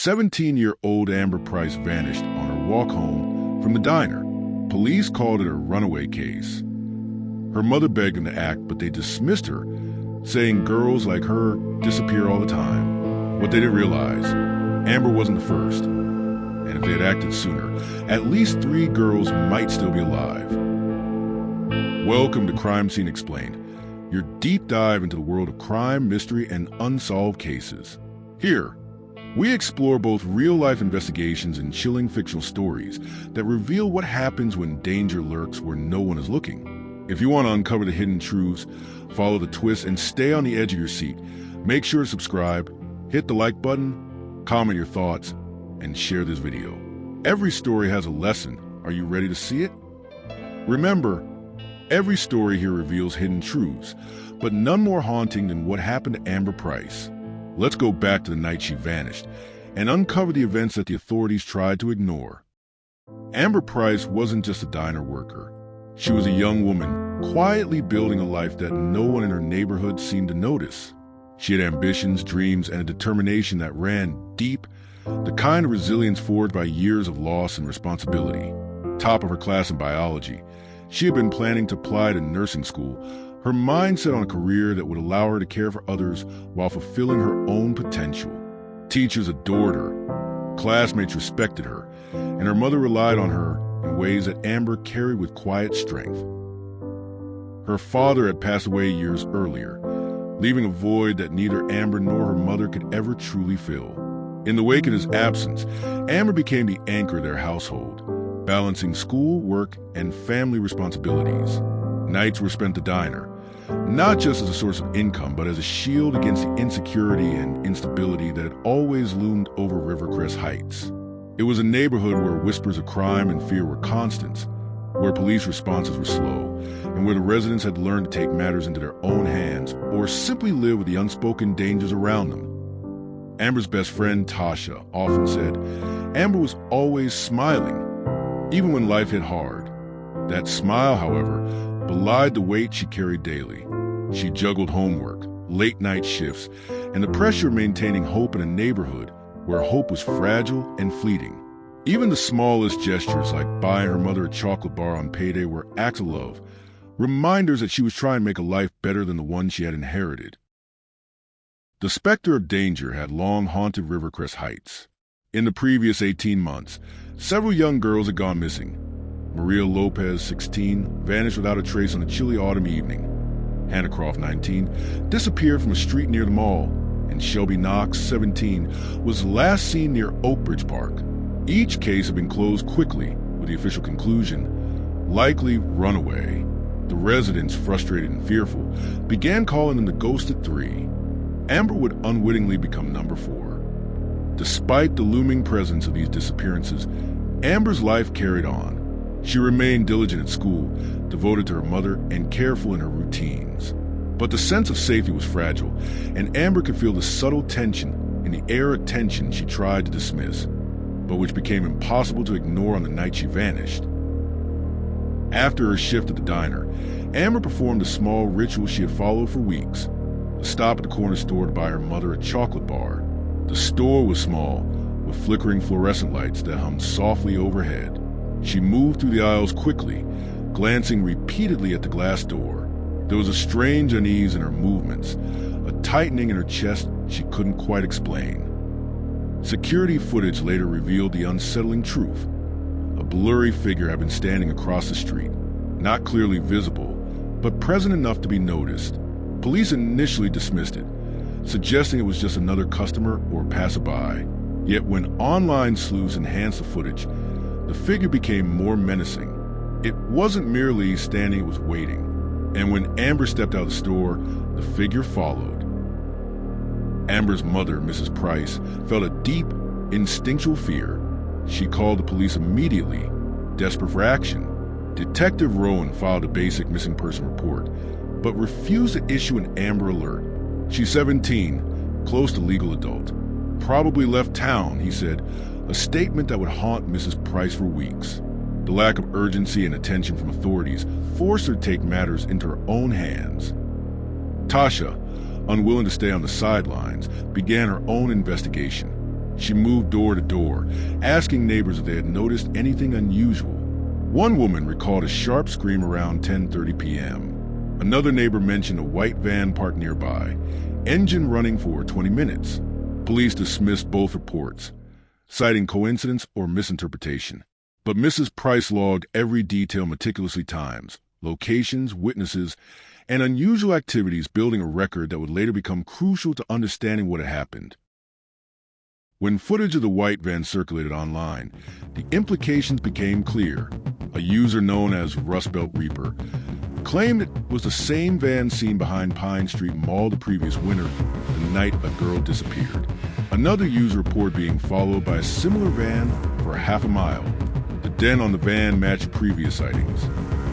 17-year-old Amber Price vanished on her walk home from the diner. Police called it a runaway case. Her mother begged them to act, but they dismissed her, saying girls like her disappear all the time. What they didn't realize, Amber wasn't the first. And if they had acted sooner, at least 3 girls might still be alive. Welcome to Crime Scene Explained, your deep dive into the world of crime, mystery, and unsolved cases. Here, we explore both real-life investigations and chilling fictional stories that reveal what happens when danger lurks where no one is looking. If you want to uncover the hidden truths, follow the twists, and stay on the edge of your seat, make sure to subscribe, hit the like button, comment your thoughts, and share this video. Every story has a lesson. Are you ready to see it? Remember, every story here reveals hidden truths, but none more haunting than what happened to Amber Price. Let's go back to the night she vanished and uncover the events that the authorities tried to ignore. Amber Price wasn't just a diner worker. She was a young woman quietly building a life that no one in her neighborhood seemed to notice. She had ambitions, dreams, and a determination that ran deep, the kind of resilience forged by years of loss and responsibility. Top of her class in biology, she had been planning to apply to nursing school, her mind set on a career that would allow her to care for others while fulfilling her own potential. Teachers adored her, classmates respected her, and her mother relied on her in ways that Amber carried with quiet strength. Her father had passed away years earlier, leaving a void that neither Amber nor her mother could ever truly fill. In the wake of his absence, Amber became the anchor of their household, balancing school, work, and family responsibilities. Nights were spent at the diner, not just as a source of income, but as a shield against the insecurity and instability that had always loomed over Rivercrest Heights. It was a neighborhood where whispers of crime and fear were constants, where police responses were slow, and where the residents had learned to take matters into their own hands or simply live with the unspoken dangers around them. Amber's best friend, Tasha, often said Amber was always smiling, even when life hit hard. That smile, however, belied the weight she carried daily. She juggled homework, late-night shifts, and the pressure of maintaining hope in a neighborhood where hope was fragile and fleeting. Even the smallest gestures, like buying her mother a chocolate bar on payday, were acts of love, reminders that she was trying to make a life better than the one she had inherited. The specter of danger had long haunted Rivercrest Heights. In the previous 18 months, several young girls had gone missing. Maria Lopez, 16, vanished without a trace on a chilly autumn evening. Hannah Croft, 19, disappeared from a street near the mall, and Shelby Knox, 17, was last seen near Oakbridge Park. Each case had been closed quickly, with the official conclusion, likely runaway. The residents, frustrated and fearful, began calling them the Ghosted Three. Amber would unwittingly become number 4. Despite the looming presence of these disappearances, Amber's life carried on. She remained diligent at school, devoted to her mother, and careful in her routines. But the sense of safety was fragile, and Amber could feel the subtle tension in the air of tension she tried to dismiss, but which became impossible to ignore on the night she vanished. After her shift at the diner, Amber performed a small ritual she had followed for weeks: a stop at the corner store to buy her mother a chocolate bar. The store was small, with flickering fluorescent lights that hummed softly overhead. She moved through the aisles quickly, glancing repeatedly at the glass door. There was a strange unease in her movements, a tightening in her chest she couldn't quite explain. Security footage later revealed the unsettling truth. A blurry figure had been standing across the street, not clearly visible, but present enough to be noticed. Police initially dismissed it, suggesting it was just another customer or passerby. Yet when online sleuths enhanced the footage, the figure became more menacing. It wasn't merely standing, it was waiting. And when Amber stepped out of the store, the figure followed. Amber's mother, Mrs. Price, felt a deep, instinctual fear. She called the police immediately, desperate for action. Detective Rowan filed a basic missing person report, but refused to issue an Amber Alert. She's 17, close to legal adult. Probably left town, he said, a statement that would haunt Mrs. Price for weeks. The lack of urgency and attention from authorities forced her to take matters into her own hands. Tasha, unwilling to stay on the sidelines, began her own investigation. She moved door to door, asking neighbors if they had noticed anything unusual. One woman recalled a sharp scream around 10:30 p.m. Another neighbor mentioned a white van parked nearby, engine running for 20 minutes. Police dismissed both reports, citing coincidence or misinterpretation. But Mrs. Price logged every detail meticulously times, locations, witnesses, and unusual activities, building a record that would later become crucial to understanding what had happened. When footage of the white van circulated online, the implications became clear. A user known as Rust Belt Reaper claimed it was the same van seen behind Pine Street Mall the previous winter, the night a girl disappeared. Another user reported being followed by a similar van for half a mile. The dent on the van matched previous sightings.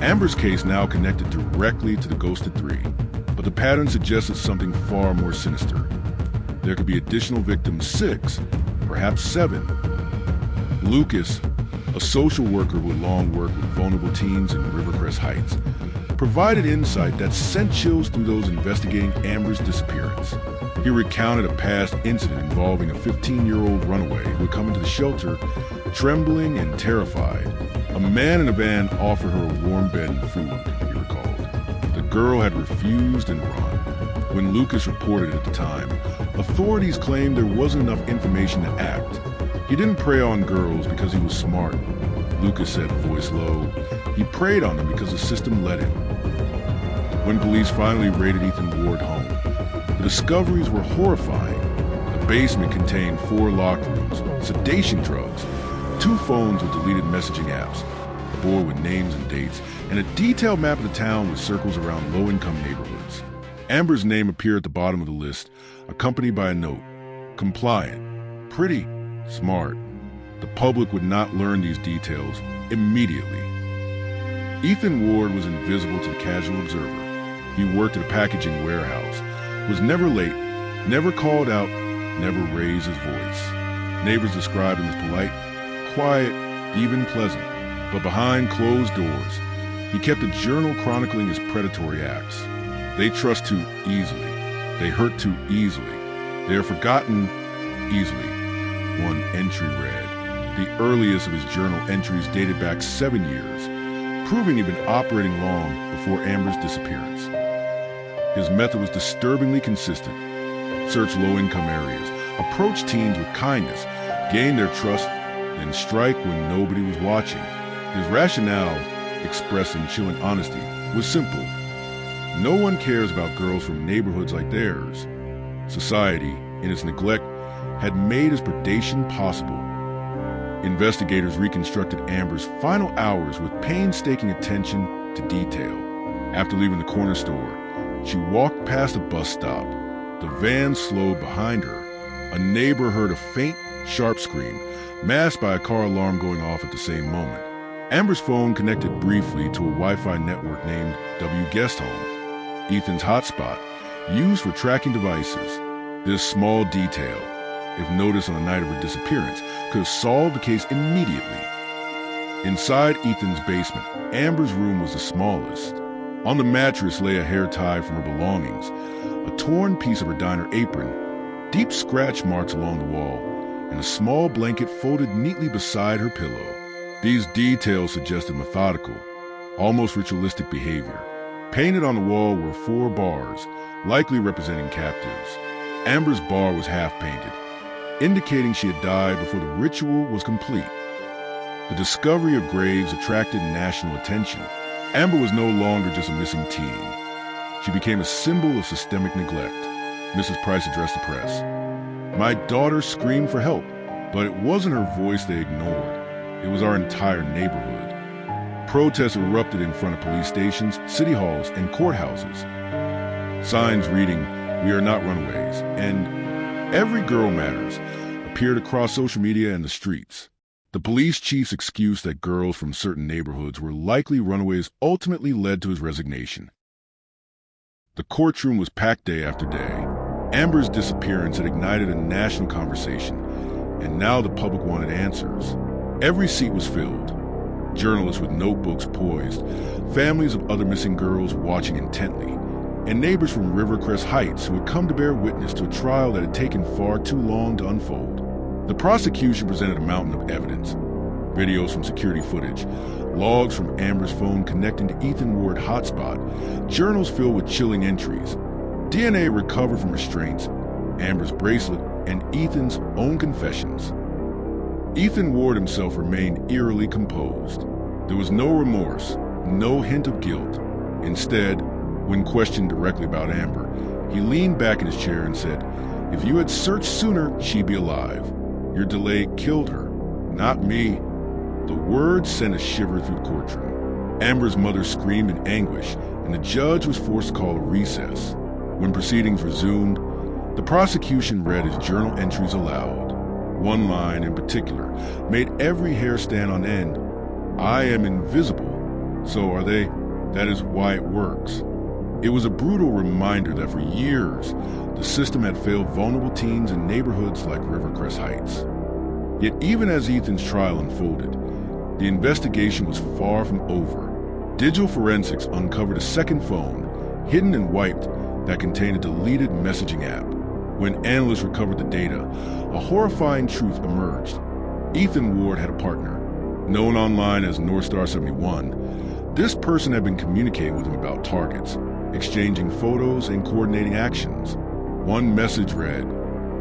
Amber's case now connected directly to the Ghosted Three, but the pattern suggested something far more sinister. There could be additional victims, 6, perhaps 7. Lucas, a social worker who had long worked with vulnerable teens in Rivercrest Heights, provided insight that sent chills through those investigating Amber's disappearance. He recounted a past incident involving a 15-year-old runaway who had come into the shelter, trembling and terrified. A man in a van offered her a warm bed and food, he recalled. The girl had refused and run. When Lucas reported it at the time, authorities claimed there wasn't enough information to act. He didn't prey on girls because he was smart, Lucas said, voice low. He preyed on them because the system let him. When police finally raided Ethan Ward's home, the discoveries were horrifying. The basement contained 4 locked rooms, sedation drugs, 2 phones with deleted messaging apps, a board with names and dates, and a detailed map of the town with circles around low-income neighborhoods. Amber's name appeared at the bottom of the list, accompanied by a note. Compliant. Pretty. Smart. The public would not learn these details immediately. Ethan Ward was invisible to the casual observer. He worked at a packaging warehouse, was never late, never called out, never raised his voice. Neighbors described him as polite, quiet, even pleasant. But behind closed doors, he kept a journal chronicling his predatory acts. They trust too easily. They hurt too easily. They are forgotten easily. One entry read. The earliest of his journal entries dated back 7 years, proving he'd been operating long before Amber's disappearance. His method was disturbingly consistent. Search low-income areas, approach teens with kindness, gain their trust, then strike when nobody was watching. His rationale, expressed in chilling honesty, was simple. No one cares about girls from neighborhoods like theirs. Society, in its neglect, had made his predation possible. Investigators reconstructed Amber's final hours with painstaking attention to detail. After leaving the corner store, she walked past a bus stop. The van slowed behind her. A neighbor heard a faint, sharp scream, masked by a car alarm going off at the same moment. Amber's phone connected briefly to a Wi-Fi network named W Guest Home, Ethan's hotspot, used for tracking devices. This small detail, if noticed on the night of her disappearance, could have solved the case immediately. Inside Ethan's basement, Amber's room was the smallest. On the mattress lay a hair tie from her belongings, a torn piece of her diner apron, deep scratch marks along the wall, and a small blanket folded neatly beside her pillow. These details suggested methodical, almost ritualistic behavior. Painted on the wall were 4 bars, likely representing captives. Amber's bar was half-painted, indicating she had died before the ritual was complete. The discovery of graves attracted national attention. Amber was no longer just a missing teen. She became a symbol of systemic neglect. Mrs. Price addressed the press. My daughter screamed for help, but it wasn't her voice they ignored. It was our entire neighborhood. Protests erupted in front of police stations, city halls, and courthouses. Signs reading, "We are not runaways," and "Every girl matters," appeared across social media and the streets. The police chief's excuse that girls from certain neighborhoods were likely runaways ultimately led to his resignation. The courtroom was packed day after day. Amber's disappearance had ignited a national conversation, and now the public wanted answers. Every seat was filled. Journalists with notebooks poised, families of other missing girls watching intently, and neighbors from Rivercrest Heights who had come to bear witness to a trial that had taken far too long to unfold. The prosecution presented a mountain of evidence: videos from security footage, logs from Amber's phone connecting to Ethan Ward hotspot, journals filled with chilling entries, DNA recovered from restraints, Amber's bracelet, and Ethan's own confessions. Ethan Ward himself remained eerily composed. There was no remorse, no hint of guilt. Instead, when questioned directly about Amber, he leaned back in his chair and said, "If you had searched sooner, she'd be alive. Your delay killed her, not me." The words sent a shiver through the courtroom. Amber's mother screamed in anguish, and the judge was forced to call a recess. When proceedings resumed, the prosecution read his journal entries aloud. One line in particular made every hair stand on end. "I am invisible. So are they. That is why it works." It was a brutal reminder that for years, the system had failed vulnerable teens in neighborhoods like Rivercrest Heights. Yet even as Ethan's trial unfolded, the investigation was far from over. Digital forensics uncovered a second phone, hidden and wiped, that contained a deleted messaging app. When analysts recovered the data, a horrifying truth emerged. Ethan Ward had a partner, known online as Northstar 71. This person had been communicating with him about targets, exchanging photos and coordinating actions. One message read,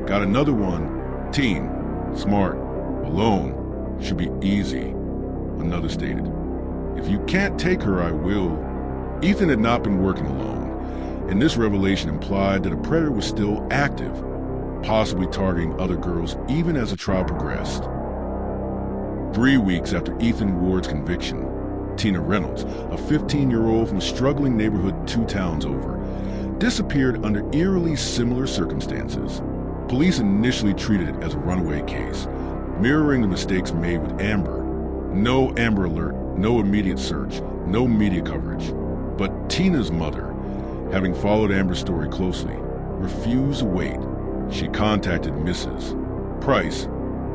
"Got another one. Teen, smart, alone, should be easy." Another stated, "If you can't take her, I will." Ethan had not been working alone, and this revelation implied that a predator was still active, possibly targeting other girls even as the trial progressed. 3 weeks after Ethan Ward's conviction, Tina Reynolds, a 15-year-old from a struggling neighborhood 2 towns over, disappeared under eerily similar circumstances. Police initially treated it as a runaway case, mirroring the mistakes made with Amber. No Amber Alert, no immediate search, no media coverage. But Tina's mother, having followed Amber's story closely, refused to wait. She contacted Mrs. Price,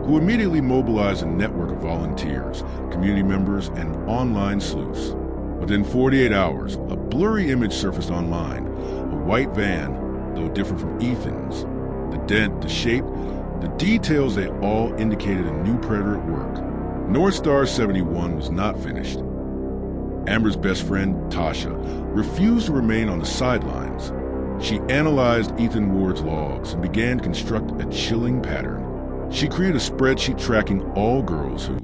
who immediately mobilized a network of volunteers, community members, and online sleuths. Within 48 hours, a blurry image surfaced online, a white van, though different from Ethan's. The dent, the shape, the details, they all indicated a new predator at work. Northstar 71 was not finished. Amber's best friend, Tasha, refused to remain on the sidelines. She analyzed Ethan Ward's logs and began to construct a chilling pattern. She created a spreadsheet tracking all girls who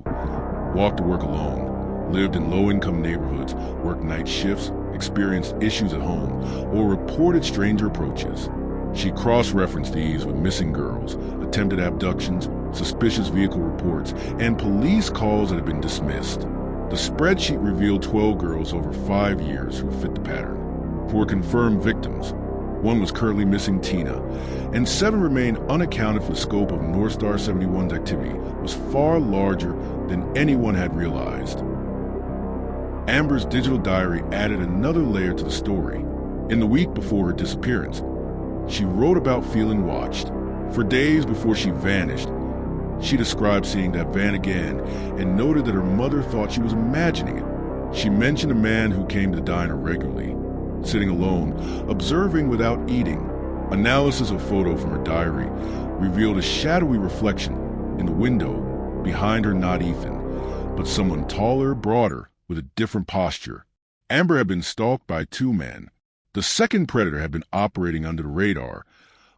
walked to work alone, lived in low-income neighborhoods, worked night shifts, experienced issues at home, or reported stranger approaches. She cross-referenced these with missing girls, attempted abductions, suspicious vehicle reports, and police calls that had been dismissed. The spreadsheet revealed 12 girls over 5 years who fit the pattern. 4 confirmed victims. 1 was currently missing, Tina, and 7 remained unaccounted for. The scope of Northstar 71's activity was far larger than anyone had realized. Amber's digital diary added another layer to the story. In the week before her disappearance, she wrote about feeling watched. For days before she vanished, she described seeing that van again and noted that her mother thought she was imagining it. She mentioned a man who came to the diner regularly, sitting alone, observing without eating. Analysis of photo from her diary revealed a shadowy reflection in the window behind her, not Ethan, but someone taller, broader, with a different posture. Amber had been stalked by 2 men. The second predator had been operating under the radar,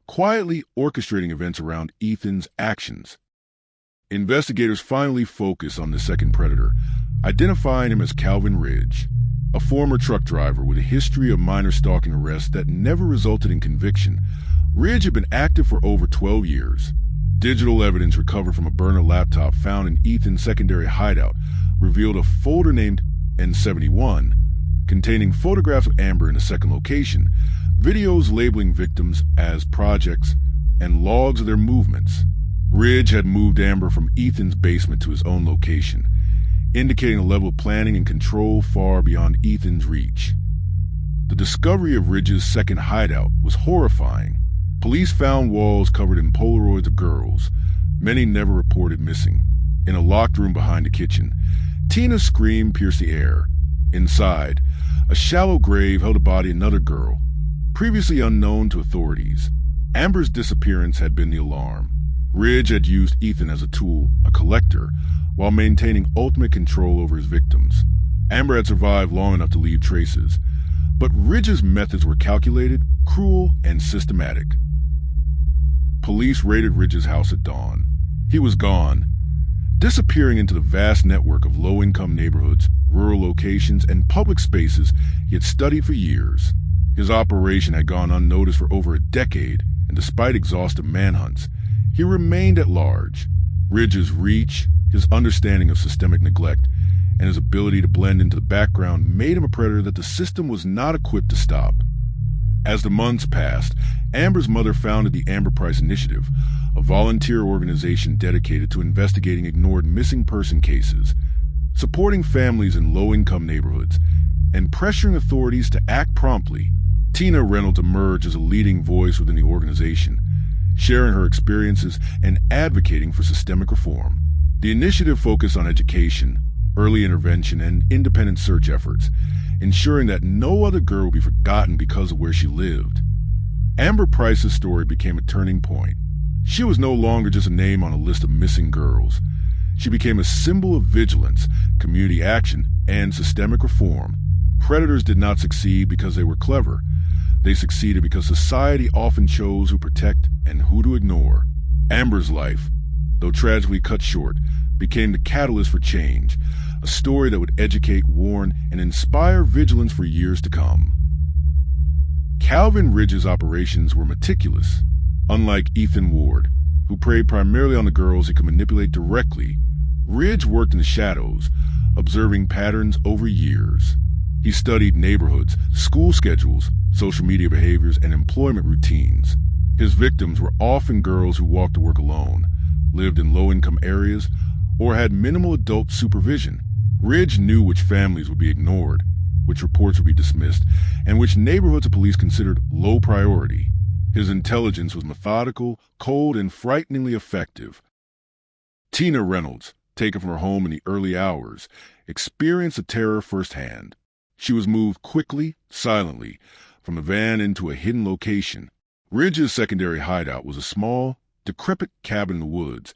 quietly orchestrating events around Ethan's actions. Investigators finally focused on the second predator, identifying him as Calvin Ridge, a former truck driver with a history of minor stalking arrests that never resulted in conviction. Ridge had been active for over 12 years. Digital evidence recovered from a burner laptop found in Ethan's secondary hideout revealed a folder named N71, containing photographs of Amber in a second location, videos labeling victims as projects, and logs of their movements. Ridge had moved Amber from Ethan's basement to his own location, indicating a level of planning and control far beyond Ethan's reach. The discovery of Ridge's second hideout was horrifying. Police found walls covered in Polaroids of girls, many never reported missing. In a locked room behind the kitchen, Tina's scream pierced the air. Inside, a shallow grave held the body of another girl, previously unknown to authorities. Amber's disappearance had been the alarm. Ridge had used Ethan as a tool, a collector, while maintaining ultimate control over his victims. Amber had survived long enough to leave traces, but Ridge's methods were calculated, cruel, and systematic. Police raided Ridge's house at dawn. He was gone, disappearing into the vast network of low-income neighborhoods, rural locations, and public spaces he had studied for years. His operation had gone unnoticed for over a decade, and despite exhaustive manhunts, he remained at large. Ridge's reach, his understanding of systemic neglect, and his ability to blend into the background made him a predator that the system was not equipped to stop. As the months passed, Amber's mother founded the Amber Price Initiative, a volunteer organization dedicated to investigating ignored missing person cases, supporting families in low-income neighborhoods, and pressuring authorities to act promptly. Tina Reynolds emerged as a leading voice within the organization, sharing her experiences and advocating for systemic reform. The initiative focused on education, early intervention, and independent search efforts, ensuring that no other girl would be forgotten because of where she lived. Amber Price's story became a turning point. She was no longer just a name on a list of missing girls. She became a symbol of vigilance, community action, and systemic reform. Predators did not succeed because they were clever. They succeeded because society often chose who to protect and who to ignore. Amber's life, though tragically cut short, became the catalyst for change, a story that would educate, warn, and inspire vigilance for years to come. Calvin Ridge's operations were meticulous. Unlike Ethan Ward, who preyed primarily on the girls he could manipulate directly, Ridge worked in the shadows, observing patterns over years. He studied neighborhoods, school schedules, social media behaviors, and employment routines. His victims were often girls who walked to work alone, lived in low-income areas, or had minimal adult supervision. Ridge knew which families would be ignored, which reports would be dismissed, and which neighborhoods the police considered low priority. His intelligence was methodical, cold, and frighteningly effective. Tina Reynolds, taken from her home in the early hours, experienced the terror firsthand. She was moved quickly, silently, from the van into a hidden location. Ridge's secondary hideout was a small, decrepit cabin in the woods,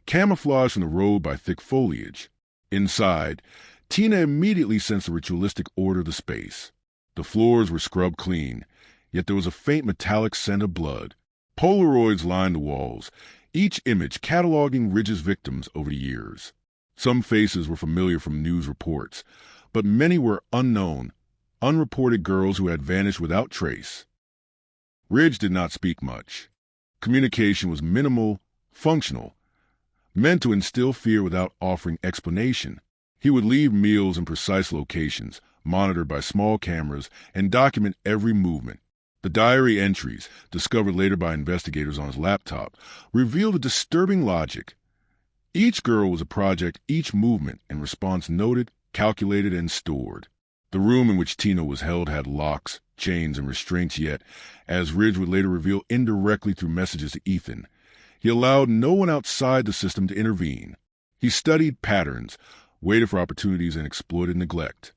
camouflaged from the road by thick foliage. Inside, Tina immediately sensed the ritualistic order of the space. The floors were scrubbed clean, yet there was a faint metallic scent of blood. Polaroids lined the walls, each image cataloging Ridge's victims over the years. Some faces were familiar from news reports, but many were unknown, unreported girls who had vanished without trace. Ridge did not speak much. Communication was minimal, functional, meant to instill fear without offering explanation. He would leave meals in precise locations, monitored by small cameras, and document every movement. The diary entries, discovered later by investigators on his laptop, revealed a disturbing logic. Each girl was a project, each movement and response noted, calculated, and stored. The room in which Tina was held had locks, chains, and restraints, yet, as Ridge would later reveal indirectly through messages to Ethan, he allowed no one outside the system to intervene. He studied patterns, waited for opportunities, and exploited neglect.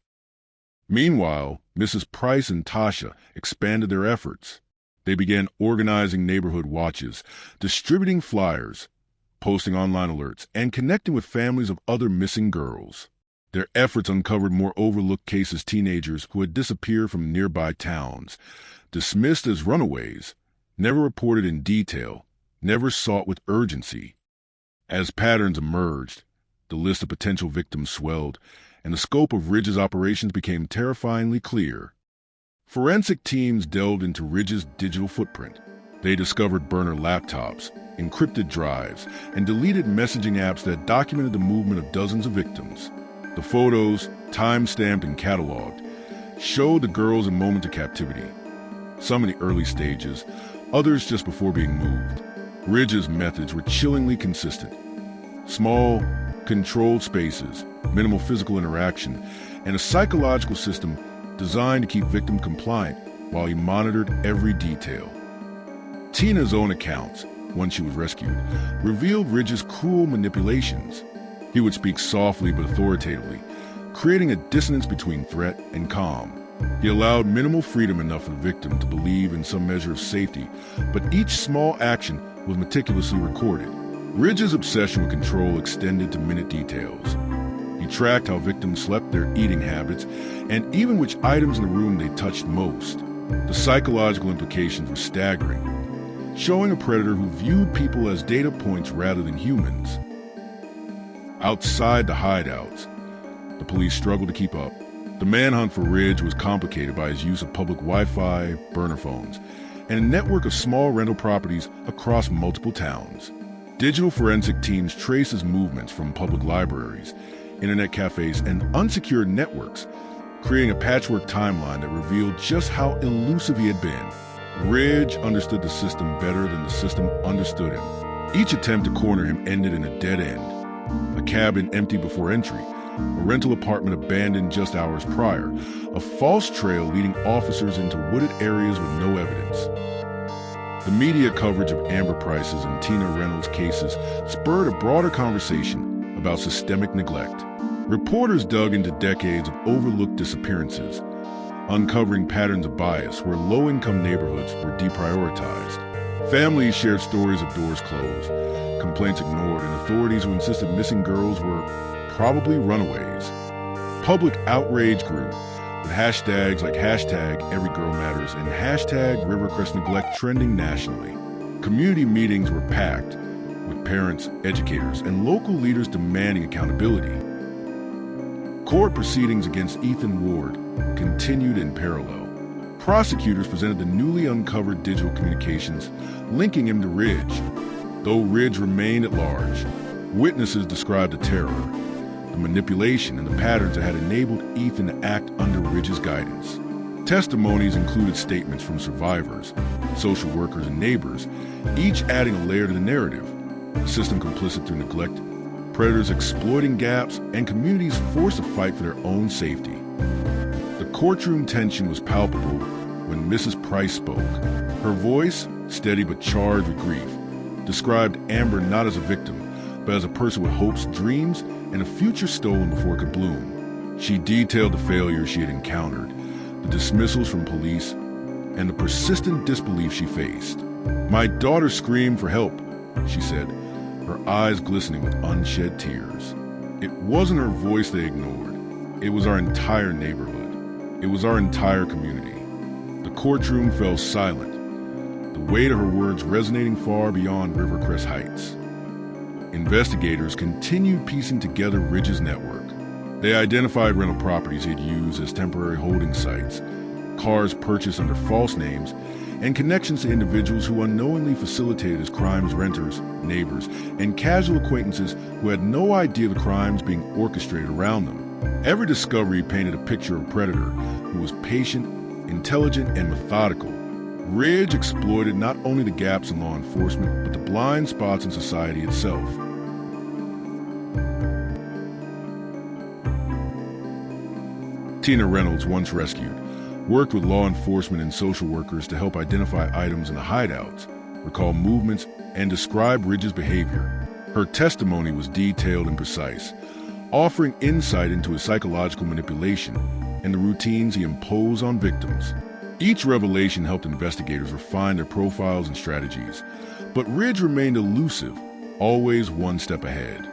Meanwhile, Mrs. Price and Tasha expanded their efforts. They began organizing neighborhood watches, distributing flyers, posting online alerts, and connecting with families of other missing girls. Their efforts uncovered more overlooked cases: teenagers who had disappeared from nearby towns, dismissed as runaways, never reported in detail, never sought with urgency. As patterns emerged, the list of potential victims swelled, and the scope of Ridge's operations became terrifyingly clear. Forensic teams delved into Ridge's digital footprint. They discovered burner laptops, encrypted drives, and deleted messaging apps that documented the movement of dozens of victims. The photos, time-stamped and cataloged, showed the girls in moments of captivity, some in the early stages, others just before being moved. Ridge's methods were chillingly consistent. Small, controlled spaces, minimal physical interaction, and a psychological system designed to keep victims compliant while he monitored every detail. Tina's own accounts, once she was rescued, revealed Ridge's cruel manipulations. He would speak softly but authoritatively, creating a dissonance between threat and calm. He allowed minimal freedom enough for the victim to believe in some measure of safety, but each small action was meticulously recorded. Ridge's obsession with control extended to minute details. He tracked how victims slept, their eating habits, and even which items in the room they touched most. The psychological implications were staggering, showing a predator who viewed people as data points rather than humans. Outside the hideouts, the police struggled to keep up. The manhunt for Ridge was complicated by his use of public Wi-Fi, burner phones, and a network of small rental properties across multiple towns. Digital forensic teams traced his movements from public libraries, internet cafes, and unsecured networks, creating a patchwork timeline that revealed just how elusive he had been. Ridge understood the system better than the system understood him. Each attempt to corner him ended in a dead end. A cabin empty before entry, a rental apartment abandoned just hours prior, a false trail leading officers into wooded areas with no evidence. The media coverage of Amber Price's and Tina Reynolds' cases spurred a broader conversation about systemic neglect. Reporters dug into decades of overlooked disappearances, uncovering patterns of bias where low-income neighborhoods were deprioritized. Families shared stories of doors closed, complaints ignored, and authorities who insisted missing girls were probably runaways. Public outrage grew, with hashtags like #EveryGirlMatters and #RivercrestNeglect trending nationally. Community meetings were packed, with parents, educators, and local leaders demanding accountability. Court proceedings against Ethan Ward continued in parallel. Prosecutors presented the newly uncovered digital communications linking him to Ridge. Though Ridge remained at large, witnesses described the terror, the manipulation, and the patterns that had enabled Ethan to act under Ridge's guidance. Testimonies included statements from survivors, social workers, and neighbors, each adding a layer to the narrative. The system complicit through neglect, predators exploiting gaps, and communities forced to fight for their own safety. The courtroom tension was palpable when Mrs. Price spoke. Her voice, steady but charged with grief, described Amber not as a victim, but as a person with hopes, dreams, and a future stolen before it could bloom. She detailed the failures she had encountered, the dismissals from police, and the persistent disbelief she faced. "My daughter screamed for help," she said, her eyes glistening with unshed tears. It wasn't her voice they ignored. It was our entire neighborhood. It was our entire community. The courtroom fell silent, the weight of her words resonating far beyond Rivercrest Heights. Investigators continued piecing together Ridge's network. They identified rental properties he had used as temporary holding sites, cars purchased under false names, and connections to individuals who unknowingly facilitated his crimes: renters, neighbors, and casual acquaintances who had no idea the crimes being orchestrated around them. Every discovery painted a picture of a predator who was patient, intelligent, and methodical. Ridge exploited not only the gaps in law enforcement, but the blind spots in society itself. Tina Reynolds, once rescued, worked with law enforcement and social workers to help identify items in the hideouts, recall movements, and describe Ridge's behavior. Her testimony was detailed and precise, offering insight into his psychological manipulation and the routines he imposed on victims. Each revelation helped investigators refine their profiles and strategies, but Ridge remained elusive, always one step ahead.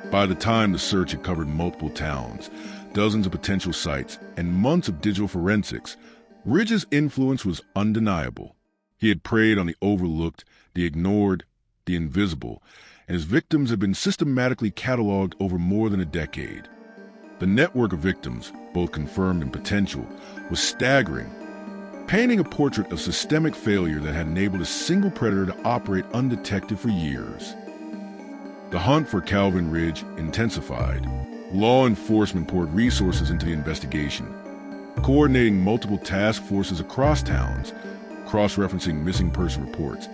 By the time the search had covered multiple towns, dozens of potential sites, and months of digital forensics, Ridge's influence was undeniable. He had preyed on the overlooked, the ignored, the invisible, and his victims had been systematically cataloged over more than a decade. The network of victims, both confirmed and potential, was staggering, painting a portrait of systemic failure that had enabled a single predator to operate undetected for years. The hunt for Calvin Ridge intensified. Law enforcement poured resources into the investigation, coordinating multiple task forces across towns, cross-referencing missing person reports,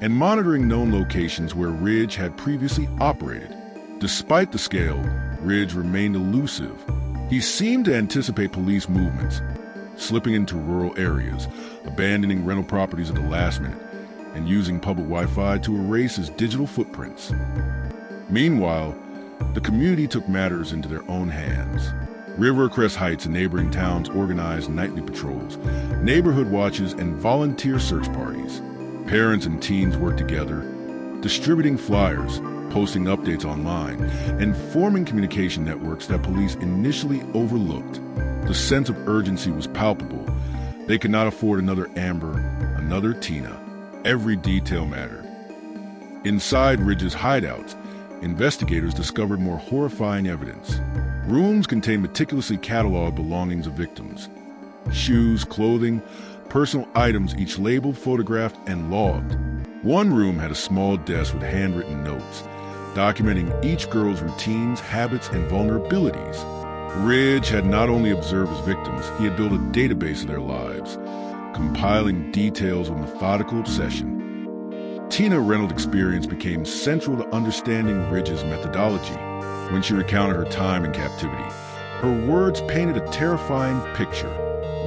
and monitoring known locations where Ridge had previously operated. Despite the scale, Ridge remained elusive. He seemed to anticipate police movements, slipping into rural areas, abandoning rental properties at the last minute, and using public Wi-Fi to erase his digital footprints. Meanwhile, the community took matters into their own hands. Rivercrest Heights and neighboring towns organized nightly patrols, neighborhood watches, and volunteer search parties. Parents and teens worked together, distributing flyers, posting updates online, and forming communication networks that police initially overlooked. The sense of urgency was palpable. They could not afford another Amber, another Tina. Every detail mattered. Inside Ridge's hideouts, investigators discovered more horrifying evidence. Rooms contained meticulously cataloged belongings of victims. Shoes, clothing, personal items, each labeled, photographed, and logged. One room had a small desk with handwritten notes, documenting each girl's routines, habits, and vulnerabilities. Ridge had not only observed his victims, he had built a database of their lives, compiling details with methodical obsession. Tina Reynolds' experience became central to understanding Ridge's methodology. When she recounted her time in captivity, her words painted a terrifying picture.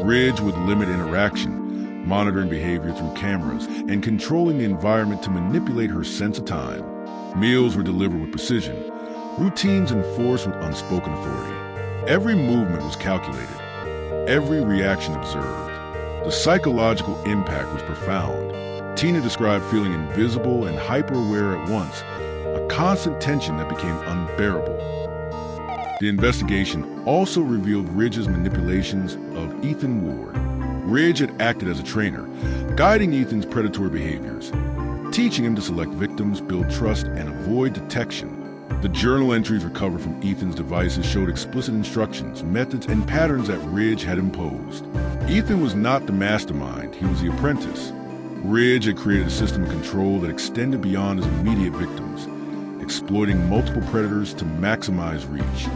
Ridge would limit interaction, monitoring behavior through cameras, and controlling the environment to manipulate her sense of time. Meals were delivered with precision, routines enforced with unspoken authority. Every movement was calculated, every reaction observed. The psychological impact was profound. Tina described feeling invisible and hyper-aware at once, a constant tension that became unbearable. The investigation also revealed Ridge's manipulations of Ethan Ward. Ridge had acted as a trainer, guiding Ethan's predatory behaviors, teaching him to select victims, build trust, and avoid detection. The journal entries recovered from Ethan's devices showed explicit instructions, methods, and patterns that Ridge had imposed. Ethan was not the mastermind, he was the apprentice. Ridge had created a system of control that extended beyond his immediate victims, exploiting multiple predators to maximize reach.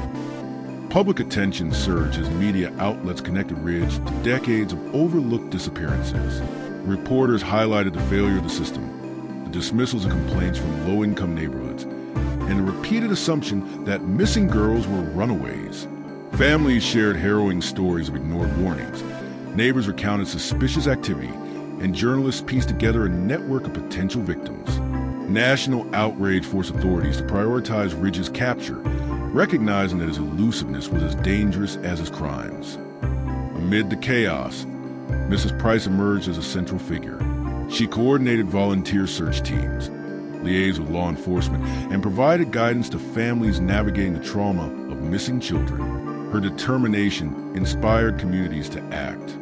Public attention surged as media outlets connected Ridge to decades of overlooked disappearances. Reporters highlighted the failure of the system, the dismissals of complaints from low-income neighborhoods, and the repeated assumption that missing girls were runaways. Families shared harrowing stories of ignored warnings. Neighbors recounted suspicious activity, and journalists pieced together a network of potential victims. National outrage forced authorities to prioritize Ridge's capture, recognizing that his elusiveness was as dangerous as his crimes. Amid the chaos, Mrs. Price emerged as a central figure. She coordinated volunteer search teams, liaised with law enforcement, and provided guidance to families navigating the trauma of missing children. Her determination inspired communities to act.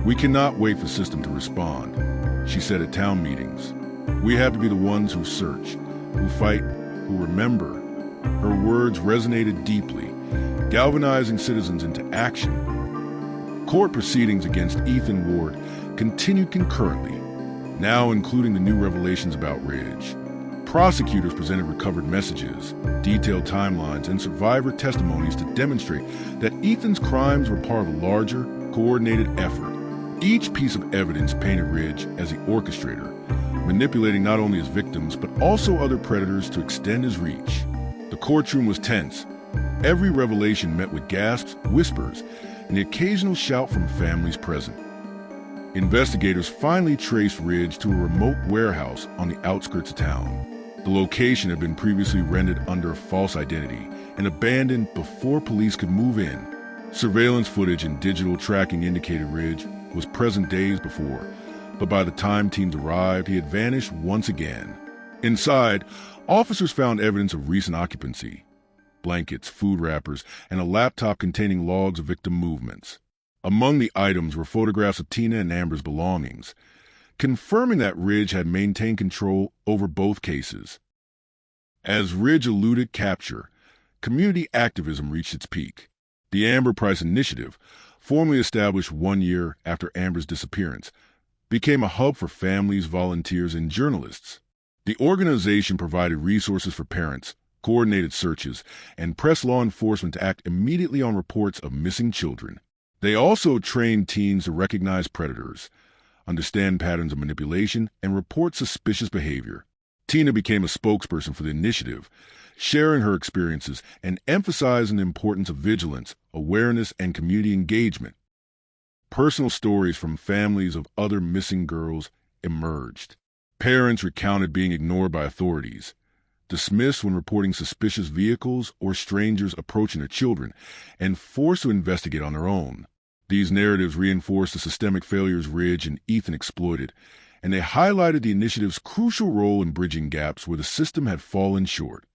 "We cannot wait for the system to respond," she said at town meetings. "We have to be the ones who search, who fight, who remember." Her words resonated deeply, galvanizing citizens into action. Court proceedings against Ethan Ward continued concurrently, now including the new revelations about Ridge. Prosecutors presented recovered messages, detailed timelines, and survivor testimonies to demonstrate that Ethan's crimes were part of a larger, coordinated effort. Each piece of evidence painted Ridge as the orchestrator, manipulating not only his victims but also other predators to extend his reach. The courtroom was tense. Every revelation met with gasps, whispers, and the occasional shout from families present. Investigators finally traced Ridge to a remote warehouse on the outskirts of town. The location had been previously rented under a false identity and abandoned before police could move in. Surveillance footage and digital tracking indicated Ridge was present days before, but by the time teams arrived, he had vanished once again. Inside, officers found evidence of recent occupancy: blankets, food wrappers, and a laptop containing logs of victim movements. Among the items were photographs of Tina and Amber's belongings, confirming that Ridge had maintained control over both cases. As Ridge eluded capture, community activism reached its peak. The Amber Price Initiative, formally established 1 year after Amber's disappearance, became a hub for families, volunteers, and journalists. The organization provided resources for parents, coordinated searches, and pressed law enforcement to act immediately on reports of missing children. They also trained teens to recognize predators, understand patterns of manipulation, and report suspicious behavior. Tina became a spokesperson for the initiative, sharing her experiences and emphasizing the importance of vigilance, awareness, and community engagement. Personal stories from families of other missing girls emerged. Parents recounted being ignored by authorities, dismissed when reporting suspicious vehicles or strangers approaching their children, and forced to investigate on their own. These narratives reinforced the systemic failures Ridge and Ethan exploited, and they highlighted the initiative's crucial role in bridging gaps where the system had fallen short.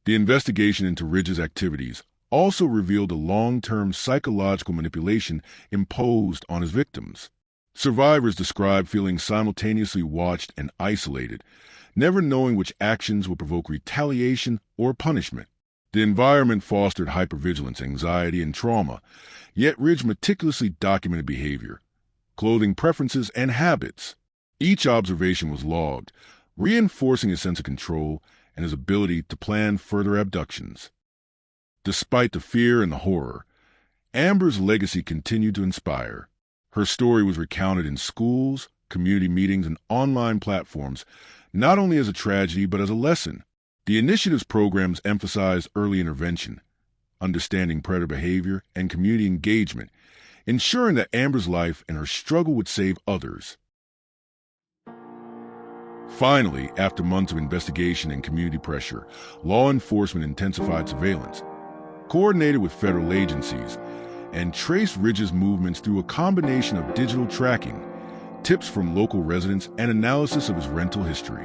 The investigation into Ridge's activities also revealed a long-term psychological manipulation imposed on his victims. Survivors described feeling simultaneously watched and isolated, never knowing which actions would provoke retaliation or punishment. The environment fostered hypervigilance, anxiety, and trauma, yet Ridge meticulously documented behavior, clothing preferences, and habits. Each observation was logged, reinforcing his sense of control and his ability to plan further abductions. Despite the fear and the horror, Amber's legacy continued to inspire. Her story was recounted in schools, community meetings, and online platforms, not only as a tragedy but as a lesson. The initiative's programs emphasized early intervention, understanding predator behavior, and community engagement, ensuring that Amber's life and her struggle would save others. Finally, after months of investigation and community pressure, law enforcement intensified surveillance, coordinated with federal agencies, and traced Ridge's movements through a combination of digital tracking, tips from local residents, and analysis of his rental history.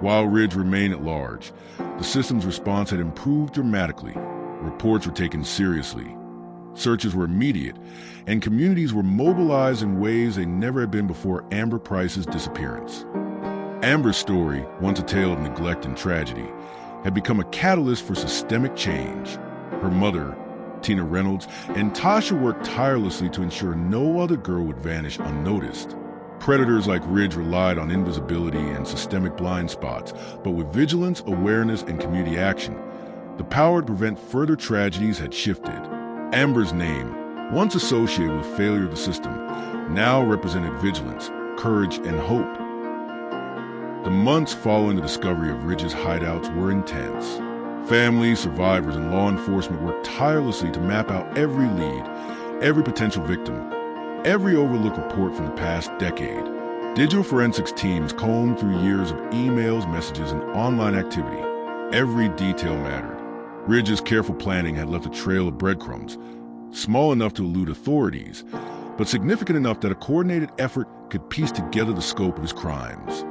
While Ridge remained at large, the system's response had improved dramatically. Reports were taken seriously, searches were immediate, and communities were mobilized in ways they never had been before Amber Price's disappearance. Amber's story, once a tale of neglect and tragedy, had become a catalyst for systemic change. Her mother, Tina Reynolds, and Tasha worked tirelessly to ensure no other girl would vanish unnoticed. Predators like Ridge relied on invisibility and systemic blind spots, but with vigilance, awareness, and community action, the power to prevent further tragedies had shifted. Amber's name, once associated with failure of the system, now represented vigilance, courage, and hope. The months following the discovery of Ridge's hideouts were intense. Families, survivors, and law enforcement worked tirelessly to map out every lead, every potential victim, every overlooked report from the past decade. Digital forensics teams combed through years of emails, messages, and online activity. Every detail mattered. Ridge's careful planning had left a trail of breadcrumbs, small enough to elude authorities, but significant enough that a coordinated effort could piece together the scope of his crimes.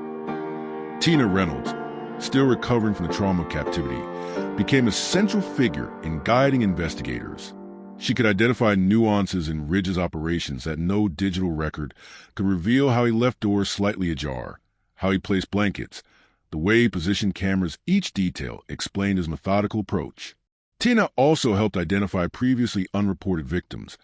Tina Reynolds, still recovering from the trauma of captivity, became a central figure in guiding investigators. She could identify nuances in Ridge's operations that no digital record could reveal: how he left doors slightly ajar, how he placed blankets, the way he positioned cameras. Each detail explained his methodical approach. Tina also helped identify previously unreported victims,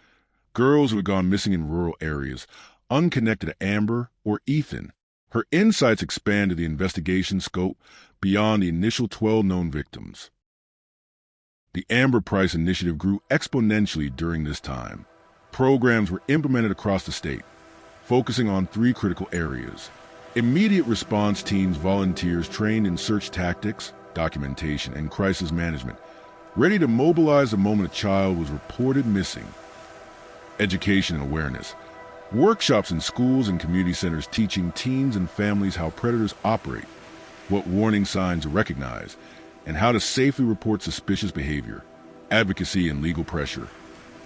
girls who had gone missing in rural areas, unconnected to Amber or Ethan. Her insights expanded the investigation scope beyond the initial 12 known victims. The Amber Price initiative grew exponentially during this time. Programs were implemented across the state, focusing on 3 critical areas: immediate response teams, volunteers trained in search tactics, documentation, and crisis management, ready to mobilize the moment a child was reported missing; education and awareness, workshops in schools and community centers teaching teens and families how predators operate, what warning signs to recognize, and how to safely report suspicious behavior; advocacy and legal pressure,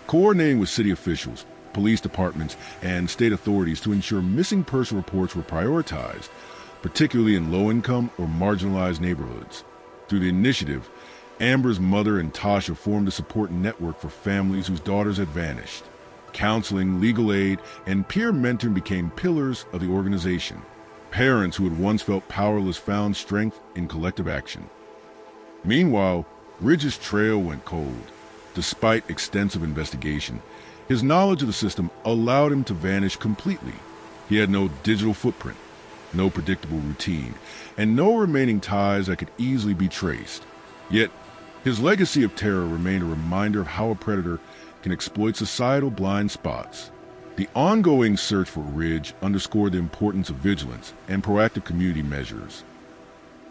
coordinating with city officials, police departments, and state authorities to ensure missing person reports were prioritized, particularly in low-income or marginalized neighborhoods. Through the initiative, Amber's mother and Tasha formed a support network for families whose daughters had vanished. Counseling, legal aid, and peer mentoring became pillars of the organization. Parents who had once felt powerless found strength in collective action. Meanwhile, Ridge's trail went cold. Despite extensive investigation, his knowledge of the system allowed him to vanish completely. He had no digital footprint, no predictable routine, and no remaining ties that could easily be traced. Yet, his legacy of terror remained a reminder of how a predator can exploit societal blind spots. The ongoing search for Ridge underscored the importance of vigilance and proactive community measures.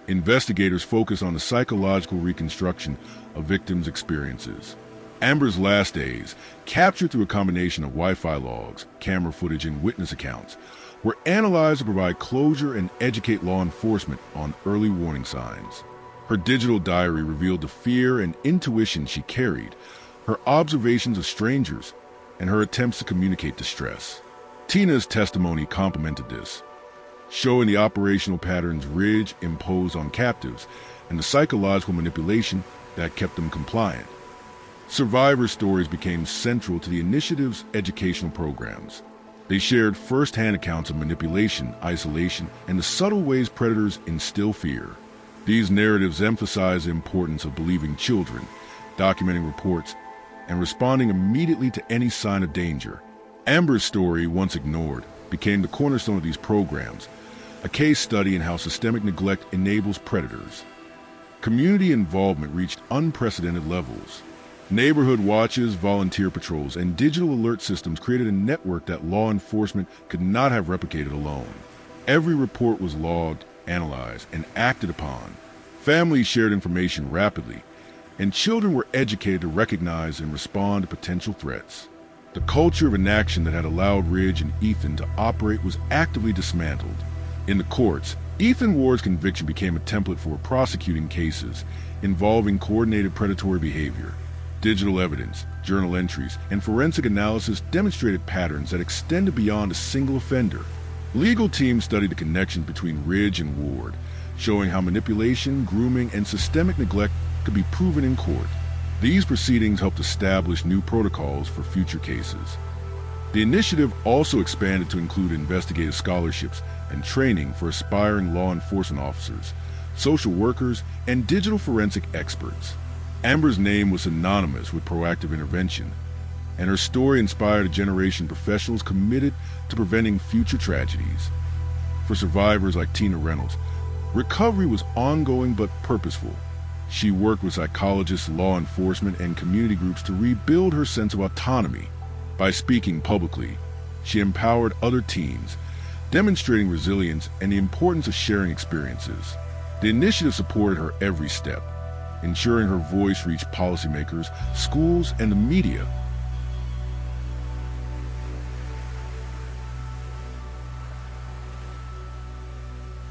Investigators focused on the psychological reconstruction of victims' experiences. Amber's last days, captured through a combination of Wi-Fi logs, camera footage, and witness accounts, were analyzed to provide closure and educate law enforcement on early warning signs. Her digital diary revealed the fear and intuition she carried, her observations of strangers, and her attempts to communicate distress. Tina's testimony complemented this, showing the operational patterns Ridge imposed on captives and the psychological manipulation that kept them compliant. Survivor stories became central to the initiative's educational programs. They shared first-hand accounts of manipulation, isolation, and the subtle ways predators instill fear. These narratives emphasize the importance of believing children, documenting reports, and responding immediately to any sign of danger. Amber's story, once ignored, became the cornerstone of these programs, a case study in how systemic neglect enables predators. Community involvement reached unprecedented levels. Neighborhood watches, volunteer patrols, and digital alert systems created a network that law enforcement could not have replicated alone. Every report was logged, analyzed, and acted upon. Families shared information rapidly, and children were educated to recognize and respond to potential threats. The culture of inaction that had allowed Ridge and Ethan to operate was actively dismantled. In the courts, Ethan Ward's conviction became a template for prosecuting cases involving coordinated predatory behavior. Digital evidence, journal entries, and forensic analysis demonstrated patterns that extended beyond a single offender. Legal teams studied the connections between Ridge and Ward, showing how manipulation, grooming, and systemic neglect could be proven in court. These proceedings helped establish new protocols for future cases. The initiative also expanded to include investigative scholarships and training for aspiring law enforcement officers, social workers, and digital forensic experts. Amber's name was synonymous with proactive intervention, and her story inspired a generation of professionals committed to preventing future tragedies. For survivors like Tina Reynolds, recovery was ongoing but purposeful. She worked with psychologists, law enforcement, and community groups to rebuild her sense of autonomy. By speaking publicly, she empowered other teens, demonstrating resilience and the importance of sharing experiences. The initiative supported her every step, ensuring her voice reached policymakers, schools, and the media.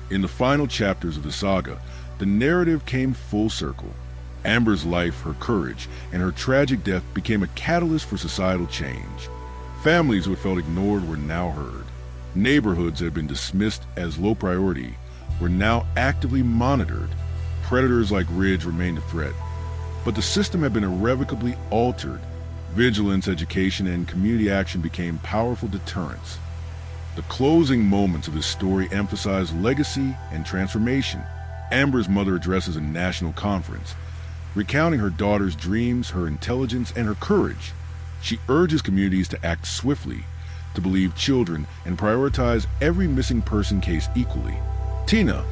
In the final chapters of the saga, the narrative came full circle. Amber's life, her courage, and her tragic death became a catalyst for societal change. Families who had felt ignored were now heard. Neighborhoods that had been dismissed as low priority were now actively monitored. Predators like Ridge remained a threat, but the system had been irrevocably altered. Vigilance, education, and community action became powerful deterrents. The closing moments of this story emphasize legacy and transformation. Amber's mother addresses a national conference, recounting her daughter's dreams, her intelligence, and her courage. She urges communities to act swiftly, to believe children, and prioritize every missing person case equally. Tina,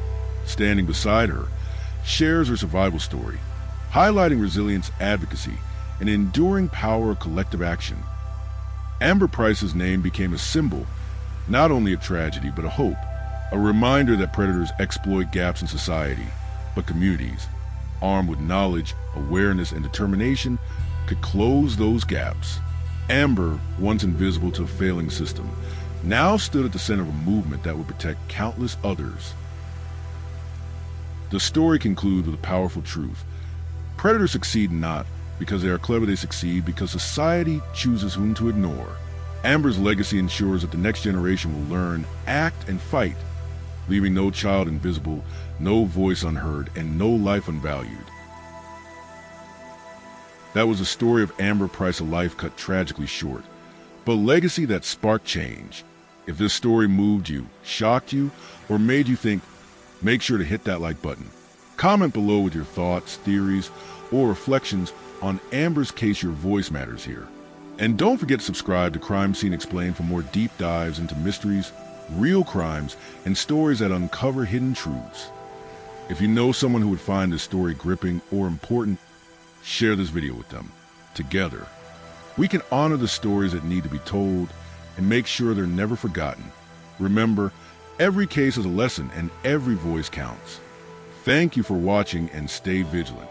standing beside her, shares her survival story, highlighting resilience, advocacy, and enduring power of collective action. Amber Price's name became a symbol, not only of tragedy, but a hope, a reminder that predators exploit gaps in society, but communities, armed with knowledge, awareness, and determination, could close those gaps. Amber, once invisible to a failing system, now stood at the center of a movement that would protect countless others. The story concludes with a powerful truth. Predators succeed not because they are clever, they succeed because society chooses whom to ignore. Amber's legacy ensures that the next generation will learn, act, and fight, leaving no child invisible, no voice unheard, and no life unvalued. That was the story of Amber Price, a life cut tragically short, but a legacy that sparked change. If this story moved you, shocked you, or made you think, make sure to hit that like button. Comment below with your thoughts, theories, or reflections on Amber's case. Your voice matters here. And don't forget to subscribe to Crime Scene Explained for more deep dives into mysteries, real crimes, and stories that uncover hidden truths. If you know someone who would find this story gripping or important, share this video with them. Together, we can honor the stories that need to be told and make sure they're never forgotten. Remember, every case is a lesson and every voice counts. Thank you for watching and stay vigilant.